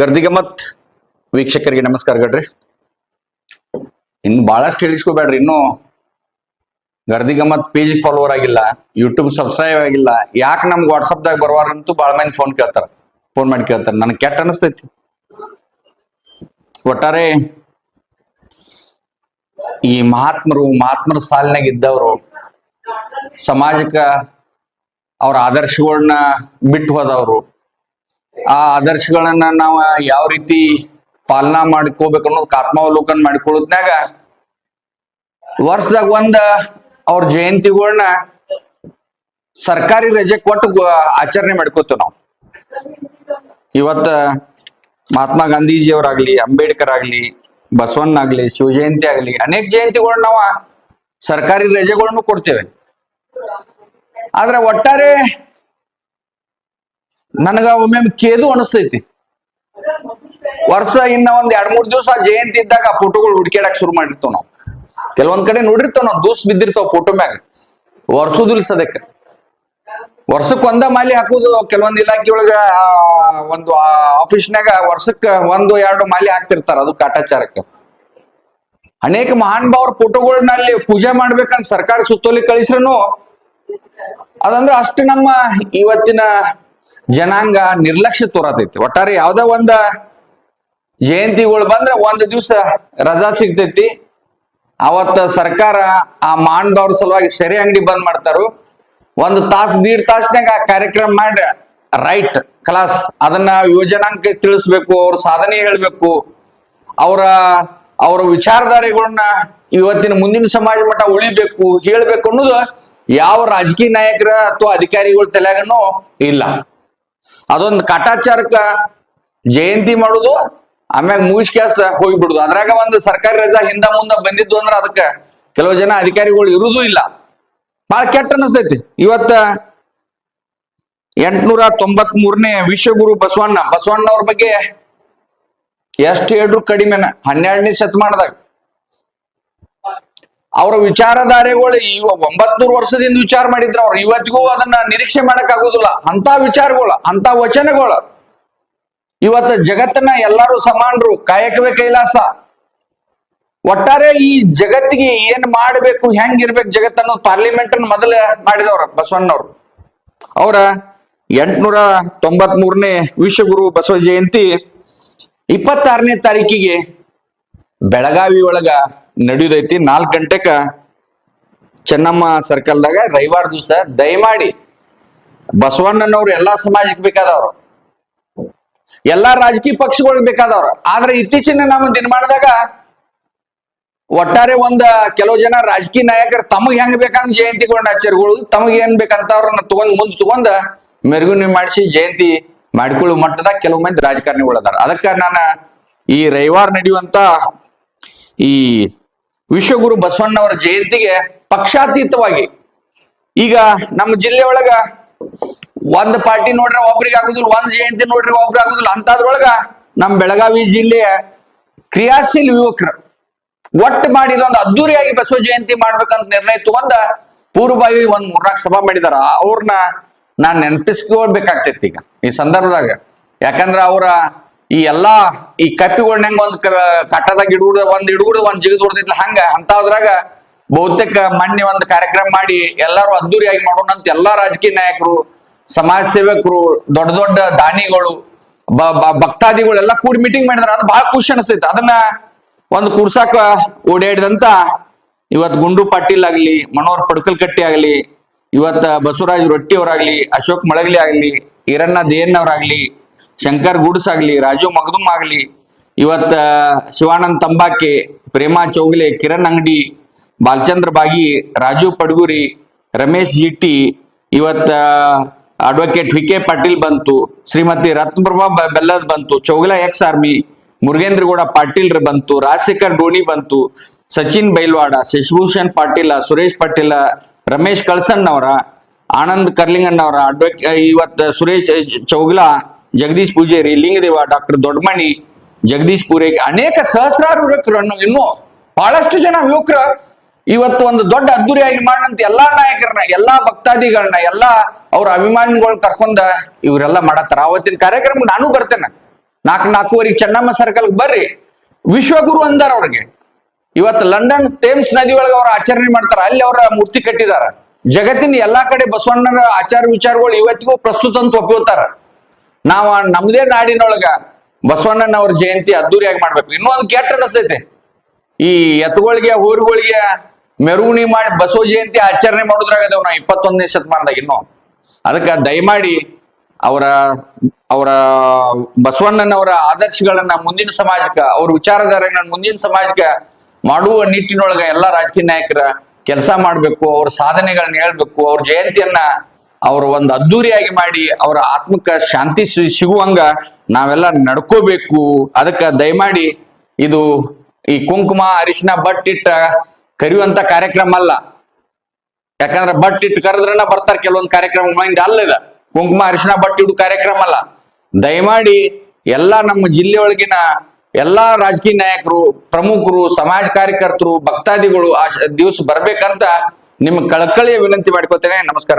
ಗರ್ದಿಗಮತ್ ವೀಕ್ಷಕರಿಗೆ ನಮಸ್ಕಾರ ಗಡ್ರಿ. ಇನ್ನು ಬಹಳಷ್ಟು ಹೇಳಿಸ್ಕೋಬೇಡ್ರಿ. ಇನ್ನು ಗರ್ದಿಗಮತ್ ಪೇಜ್ ಫಾಲೋವರ್ ಆಗಿಲ್ಲ, ಯೂಟ್ಯೂಬ್ ಸಬ್ಸ್ಕ್ರೈಬ್ ಆಗಿಲ್ಲ. ಯಾಕೆ ನಮ್ಗೆ ವಾಟ್ಸಪ್ದಾಗ ಬರುವಾರಂತೂ ಭಾಳ ಮಂದಿ ಫೋನ್ ಮಾಡಿ ಕೇಳ್ತಾರೆ. ನನಗೆ ಕೆಟ್ಟ ಅನಿಸ್ತೈತಿ. ಒಟ್ಟಾರೆ ಈ ಮಹಾತ್ಮರ ಸಾಲಿನಾಗ ಇದ್ದವರು ಸಮಾಜಕ್ಕ ಅವ್ರ ಆದರ್ಶಗಳನ್ನ ಬಿಟ್ಟು ಹೋದವರು, ಆ ಆದರ್ಶಗಳನ್ನ ನಾವು ಯಾವ ರೀತಿ ಪಾಲನಾ ಮಾಡ್ಕೋಬೇಕು ಅನ್ನೋದಕ್ಕೆ ಆತ್ಮಾವಲೋಕನ ಮಾಡ್ಕೊಳ್ಳೋದ್ನಾಗ ವರ್ಷದಾಗ ಅವ್ರ ಜಯಂತಿಗಳನ್ನ ಸರ್ಕಾರಿ ರಜೆ ಕೊಟ್ಟು ಆಚರಣೆ ಮಾಡ್ಕೋತೇವೆ ನಾವು. ಇವತ್ತ ಮಹಾತ್ಮ ಗಾಂಧೀಜಿಯವರಾಗ್ಲಿ, ಅಂಬೇಡ್ಕರ್ ಆಗ್ಲಿ, ಬಸವಣ್ಣ ಆಗ್ಲಿ, ಶಿವಜಯಂತಿ ಆಗ್ಲಿ, ಅನೇಕ ಜಯಂತಿಗಳನ್ನ ನಾವು ಸರ್ಕಾರಿ ರಜೆಗಳನ್ನು ಕೊಡ್ತೇವೆ. ಆದ್ರೆ ಒಟ್ಟಾರೆ ನನಗ ಒಮ್ಮೆ ಕೇದು ಅನಿಸ್ತೈತಿ. ವರ್ಷ ಇನ್ನ ಒಂದ್ 2-3 ದಿವಸ ಜಯಂತಿ ಇದ್ದಾಗ ಫೋಟೋಗಳು ಹುಡುಕ್ಯಾಡಕ್ ಶುರು ಮಾಡಿರ್ತಾವ ನಾವು. ಕೆಲವೊಂದ್ ಕಡೆ ನೋಡಿರ್ತಾವ ನಾವು, ದೂಸ್ ಬಿದ್ದಿರ್ತಾವ ಫೋಟೋ ಮ್ಯಾಗ. ವರ್ಷದಿಲ್ಲ ಸದಕ್ಕೆ ವರ್ಷಕ್ಕೆ ಒಂದ ಮಾಲಿ ಹಾಕುದು. ಕೆಲವೊಂದ್ ಇಲಾಖೆ ಒಳಗ ಒಂದು ಆಫೀಸ್ನಾಗ ವರ್ಷಕ್ಕ 1-2 ಮಾಲಿ ಹಾಕ್ತಿರ್ತಾರ, ಅದು ಕಾಟಾಚಾರಕ್ಕೆ. ಅನೇಕ ಮಹಾನ್ ಭಾವರ ಫೋಟೋಗಳನ್ನ ಅಲ್ಲಿ ಪೂಜೆ ಮಾಡ್ಬೇಕಂತ ಸರ್ಕಾರ ಸುತ್ತೋಲಿ ಕಳಿಸ್ರೂ ಅದಂದ್ರೆ ಅಷ್ಟು ನಮ್ಮ ಇವತ್ತಿನ ಜನಾಂಗ ನಿರ್ಲಕ್ಷ್ಯ ತೋರತೈತಿ. ಒಟ್ಟಾರೆ ಯಾವ್ದ ಒಂದ ಜಯಂತಿಗಳು ಬಂದ್ರೆ 1 ದಿವಸ ರಜಾ ಸಿಗ್ತೈತಿ. ಅವತ್ತ ಸರ್ಕಾರ ಆ ಮಹಾನ್ ಭಾವರ ಸಲುವಾಗಿ ಸೆರೆ ಅಂಗಡಿ ಬಂದ್ ಮಾಡ್ತಾರು. 1 ತಾಸು 1.5 ತಾಸ್ನಾಗ ಕಾರ್ಯಕ್ರಮ ಮಾಡಿ ರೈಟ್ ಕ್ಲಾಸ್ ಅದನ್ನ ಯುವಜನಾಂಗಕ್ಕೆ ತಿಳಿಸ್ಬೇಕು, ಅವ್ರ ಸಾಧನೆ ಹೇಳ್ಬೇಕು, ಅವರ ವಿಚಾರಧಾರೆಗಳನ್ನ ಇವತ್ತಿನ ಮುಂದಿನ ಸಮಾಜ ಮಟ್ಟ ಉಳಿಬೇಕು, ಹೇಳ್ಬೇಕು ಅನ್ನೋದು ಯಾವ ರಾಜಕೀಯ ನಾಯಕರ ಅಥವಾ ಅಧಿಕಾರಿಗಳ ತಲೆಯಾಗನೂ ಇಲ್ಲ. ಅದೊಂದು ಕಾಟಾಚಾರಕ್ಕ ಜಯಂತಿ ಮಾಡುದು, ಆಮ್ಯಾಗ ಮುಗಿಸ್ಕ್ಯಾಸ ಹೋಗ್ಬಿಡುದು. ಅದ್ರಾಗ ಒಂದು ಸರ್ಕಾರಿ ರಜಾ ಹಿಂದ ಮುಂದ ಬಂದಿದ್ದು ಅಂದ್ರ ಅದಕ್ಕ ಕೆಲವು ಜನ ಅಧಿಕಾರಿಗಳು ಇರುವುದೂ ಇಲ್ಲ. ಬಹಳ ಕೆಟ್ಟ ಅನಿಸ್ತೈತಿ. ಇವತ್ತ 893ನೇ ವಿಶ್ವಗುರು ಬಸವಣ್ಣವ್ರ ಬಗ್ಗೆ ಎಷ್ಟು ಹೇಳಿದ್ರು ಕಡಿಮೆನ. 12ನೇ ಶತಮಾನದಾಗ ಅವರ ವಿಚಾರಧಾರೆಗಳು 900 ವರ್ಷದಿಂದ ವಿಚಾರ ಮಾಡಿದ್ರ ಅವ್ರು. ಇವತ್ತಿಗೂ ಅದನ್ನ ನಿರೀಕ್ಷೆ ಮಾಡಕ್ ಆಗುದಿಲ್ಲ. ಅಂತ ವಿಚಾರಗಳು, ಅಂತ ವಚನಗಳು ಇವತ್ತ ಜಗತ್ತನ್ನ ಎಲ್ಲರೂ ಸಮಾನರು, ಕಾಯಕವೇ ಕೈಲಾಸ. ಒಟ್ಟಾರೆ ಈ ಜಗತ್ತಿಗೆ ಏನ್ ಮಾಡ್ಬೇಕು, ಹೆಂಗಿರ್ಬೇಕು ಜಗತ್ತನ್ನು ಪಾರ್ಲಿಮೆಂಟ್ ಮೊದಲ ಮಾಡಿದವ್ರ ಬಸವಣ್ಣವ್ರು. ಅವರ 893ನೇ ವಿಶ್ವಗುರು ಬಸವ ಜಯಂತಿ 26ನೇ ತಾರೀಕಿಗೆ ಬೆಳಗಾವಿ ಒಳಗ ನಡೆಯುದೈತಿ. 4 ಗಂಟೆಕ ಚೆನ್ನಮ್ಮ ಸರ್ಕಲ್ದಾಗ ರವಿವಾರ ದಿವಸ. ದಯಮಾಡಿ ಬಸವಣ್ಣನವ್ರು ಎಲ್ಲಾ ಸಮಾಜಕ್ಕೆ ಬೇಕಾದವ್ರು, ಎಲ್ಲಾ ರಾಜಕೀಯ ಪಕ್ಷಗಳಿಗೆ ಬೇಕಾದವ್ರು. ಆದ್ರೆ ಇತ್ತೀಚಿನ ನಮ್ಮ ದಿನಮಾನದಾಗ ಒಟ್ಟಾರೆ ಕೆಲವು ಜನ ರಾಜಕೀಯ ನಾಯಕರು ತಮಗ್ ಹೆಂಗ್ ಬೇಕಂತ ಜಯಂತಿಗಳನ್ನ ಆಚರಣೆಗಳು, ತಮಗ್ ಏನ್ ಬೇಕಂತವ್ರನ್ನ ಮುಂದ್ ಮೆರುಗುನಿ ಮಾಡಿಸಿ ಜಯಂತಿ ಮಾಡಿಕೊಳ್ಳುವ ಮಟ್ಟದಾಗ ಕೆಲವು ಮಂದಿ ರಾಜಕಾರಣಿಗಳು ಅದಾರ. ಅದಕ್ಕ ನಾನು ಈ ರವಿವಾರ ನಡೆಯುವಂತ ಈ ವಿಶ್ವಗುರು ಬಸವಣ್ಣವರ ಜಯಂತಿಗೆ ಪಕ್ಷಾತೀತವಾಗಿ, ಈಗ ನಮ್ಮ ಜಿಲ್ಲೆ ಒಳಗ ಒಂದ್ ಪಾರ್ಟಿ ನೋಡ್ರೆ ಒಬ್ರಿಗೆ ಆಗುದಿಲ್ಲ, ಒಂದ್ ಜಯಂತಿ ನೋಡ್ರಿ ಒಬ್ರು ಆಗುದಿಲ್ಲ. ಅಂತದ್ರೊಳಗ ನಮ್ ಬೆಳಗಾವಿ ಜಿಲ್ಲೆಯ ಕ್ರಿಯಾಶೀಲ ಯುವಕರು ಒಟ್ಟು ಮಾಡಿ ಇದೊಂದು ಅದ್ದೂರಿಯಾಗಿ ಬಸವ ಜಯಂತಿ ಮಾಡ್ಬೇಕಂತ ನಿರ್ಣಯ ತಗೊಂಡ ಪೂರ್ವಭಾವಿ 3-4 ಸಭಾ ಮಾಡಿದಾರ. ಅವ್ರನ್ನ ನಾನ್ ನೆನಪಿಸ್ಕೊಳ್ಬೇಕಾಗ್ತೈತಿ ಈಗ ಈ ಸಂದರ್ಭದಾಗ. ಯಾಕಂದ್ರ ಅವರ ಈ ಕಪ್ಪಿಗಳನ್ನ ಹೆಂಗ ಕಟ್ಟದಾಗ ಒಂದ್ ಜಿಗದ್ ಹೊಡೆದಿದ್ಲ ಹಂಗ ಅಂತದ್ರಾಗ ಬಹುತೇಕ ಮೊನ್ನೆ ಒಂದು ಕಾರ್ಯಕ್ರಮ ಮಾಡಿ ಎಲ್ಲಾರು ಅದ್ದೂರಿಯಾಗಿ ಮಾಡೋಣ ಅಂತ ಎಲ್ಲಾ ರಾಜಕೀಯ ನಾಯಕರು, ಸಮಾಜ ಸೇವಕರು, ದೊಡ್ಡ ದೊಡ್ಡ ದಾನಿಗಳು, ಭಕ್ತಾದಿಗಳು ಎಲ್ಲ ಕೂಡಿ ಮೀಟಿಂಗ್ ಮಾಡಿದಾರ. ಅದು ಬಹಳ ಖುಷಿ ಅನಿಸ್ತೈತಿ. ಅದನ್ನ ಒಂದು ಕುರ್ಸಾಕ ಓಡಾಡಿದಂತ ಇವತ್ ಗುಂಡು ಪಾಟೀಲ್ ಆಗ್ಲಿ, ಮನೋಹರ್ ಪಡ್ಕಲ್ಕಟ್ಟಿ ಆಗ್ಲಿ, ಇವತ್ತ ಬಸವರಾಜ್ ರೊಟ್ಟಿ ಅವರಾಗ್ಲಿ, ಅಶೋಕ್ ಮಳಗಲಿ ಆಗ್ಲಿ, ಈರಣ್ಣ ದೇಯನ್ನವರಾಗ್ಲಿ, ಶಂಕರ್ ಗುಡ್ಸ್ ಆಗ್ಲಿ, ರಾಜು ಮಗದುಮ್ ಆಗ್ಲಿ, ಇವತ್ತ ಶಿವಾನಂದ್ ತಂಬಾಕೆ, ಪ್ರೇಮಾ ಚೌಗಲೆ, ಕಿರಣ್ ಅಂಗಡಿ, ಬಾಲಚಂದ್ರ ಬಾಗಿ, ರಾಜು ಪಡ್ಗುರಿ, ರಮೇಶ್ ಜಿಟ್ಟಿ, ಇವತ್ತ ಅಡ್ವೊಕೇಟ್ ವಿ.ಕೆ. ಪಾಟೀಲ್ ಬಂತು, ಶ್ರೀಮತಿ ರತ್ನಪ್ರಭಾ ಬೆಲ್ಲದ್ ಬಂತು, ಚೌಗಲ ಎಕ್ಸ್ ಆರ್ಮಿ, ಮುರುಗೇಂದ್ರಗೌಡ ಪಾಟೀಲ್ ಬಂತು, ರಾಜಶೇಖರ್ ಡೋಣಿ ಬಂತು, ಸಚಿನ್ ಬೈಲ್ವಾಡ, ಶಶಿಭೂಷಣ್ ಪಾಟೀಲ, ಸುರೇಶ್ ಪಾಟೀಲ, ರಮೇಶ್ ಕಳ್ಸಣ್ಣ ಅವರ, ಆನಂದ್ ಕರ್ಲಿಂಗಣ್ಣವರ, ಇವತ್ತು ಸುರೇಶ್ ಚೌಗಲ, ಜಗದೀಶ್ ಪೂಜೇರಿ, ಲಿಂಗದೇವ, ಡಾಕ್ಟರ್ ದೊಡ್ಡಮಣಿ, ಜಗದೀಶ್ ಪೂರೇಕ್, ಅನೇಕ ಸಹಸ್ರಾರು ಯುವಕರನ್ನು, ಇನ್ನೂ ಬಹಳಷ್ಟು ಜನ ಯುವಕರು ಇವತ್ತು ಒಂದು ದೊಡ್ಡ ಅದ್ದೂರಿಯಾಗಿ ಮಾಡಂತ ಎಲ್ಲಾ ನಾಯಕರನ್ನ, ಎಲ್ಲಾ ಭಕ್ತಾದಿಗಳನ್ನ, ಎಲ್ಲಾ ಅವ್ರ ಅಭಿಮಾನಿಗಳನ್ನ ಕರ್ಕೊಂಡ ಇವರೆಲ್ಲ ಮಾಡತ್ತಾರ. ಅವತ್ತಿನ ಕಾರ್ಯಕ್ರಮ ನಾನು ಬರ್ತೇನೆ. 4:30 ಚೆನ್ನಮ್ಮ ಸರ್ಕಲ್ ಬರ್ರಿ, ವಿಶ್ವಗುರು ಅಂದಾರ ಅವ್ರಿಗೆ. ಇವತ್ತು ಲಂಡನ್ ಥೇಮ್ಸ್ ನದಿ ಒಳಗೆ ಅವ್ರ ಆಚರಣೆ ಮಾಡ್ತಾರ, ಅಲ್ಲಿ ಅವರ ಮೂರ್ತಿ ಕಟ್ಟಿದಾರ. ಜಗತ್ತಿನ ಎಲ್ಲಾ ಕಡೆ ಬಸವಣ್ಣನ ಆಚಾರ ವಿಚಾರಗಳು ಇವತ್ತಿಗೂ ಪ್ರಸ್ತುತ ಅಂತ ಒಪ್ಕೋತಾರ. ನಾವ ನಮ್ದೇ ನಾಡಿನೊಳಗ ಬಸವಣ್ಣನವ್ರ ಜಯಂತಿ ಅದ್ದೂರಿಯಾಗಿ ಮಾಡ್ಬೇಕು. ಇನ್ನೊಂದು ಕೆಟ್ಟ ಅನಿಸ್ತೈತೆ, ಈ ಎತ್ತುಗಳಿಗೆ ಹೋರಿಗಳಿಗೆ ಮೆರವಣಿಗೆ ಮಾಡಿ ಬಸವ ಜಯಂತಿ ಆಚರಣೆ ಮಾಡೋದ್ರಾಗದೇವ್ ನಾವು 21ನೇ ಶತಮಾನದಾಗ ಇನ್ನೂ. ಅದಕ್ಕೆ ದಯಮಾಡಿ ಅವರ ಅವರ ಬಸವಣ್ಣನವರ ಆದರ್ಶಗಳನ್ನ ಮುಂದಿನ ಸಮಾಜಕ್ಕೆ, ಅವ್ರ ವಿಚಾರಧಾರೆಗಳನ್ನ ಮುಂದಿನ ಸಮಾಜಕ್ಕೆ ಮಾಡುವ ನಿಟ್ಟಿನೊಳಗ ಎಲ್ಲಾ ರಾಜಕೀಯ ನಾಯಕರ ಕೆಲಸ ಮಾಡ್ಬೇಕು, ಅವ್ರ ಸಾಧನೆಗಳನ್ನ ಹೇಳ್ಬೇಕು, ಅವ್ರ ಜಯಂತಿಯನ್ನ ಅವ್ರ ಒಂದು ಅದ್ದೂರಿಯಾಗಿ ಮಾಡಿ ಅವರ ಆತ್ಮಕ್ಕ ಶಾಂತಿ ಸಿಗುವಂಗ ನಾವೆಲ್ಲ ನಡ್ಕೋಬೇಕು. ಅದಕ್ಕೆ ದಯಮಾಡಿ ಇದು ಈ ಕುಂಕುಮ ಅರಿಶಿನ ಬಟ್ಟಿಟ್ಟ ಕರಿಯುವಂತ ಕಾರ್ಯಕ್ರಮ ಅಲ್ಲ. ಯಾಕಂದ್ರೆ ಬಟ್ಟಿಟ್ಟು ಕರೆದ್ರನ ಬರ್ತಾರೆ ಕೆಲವೊಂದು ಕಾರ್ಯಕ್ರಮ ಮೈಂಡ್ ಅಲ್ಲದ. ಕುಂಕುಮ ಅರಿಶಿನ ಬಟ್ಟಿಡು ಕಾರ್ಯಕ್ರಮ ಅಲ್ಲ. ದಯಮಾಡಿ ಎಲ್ಲಾ ನಮ್ಮ ಜಿಲ್ಲೆಯೊಳಗಿನ ಎಲ್ಲಾ ರಾಜಕೀಯ ನಾಯಕರು, ಪ್ರಮುಖರು, ಸಮಾಜ ಕಾರ್ಯಕರ್ತರು, ಭಕ್ತಾದಿಗಳು ಆ ದಿವಸ ಬರ್ಬೇಕಂತ ನಿಮ್ಮ ಕಳಕಳಿಯ ವಿನಂತಿ ಮಾಡ್ಕೋತೇನೆ. ನಮಸ್ಕಾರ.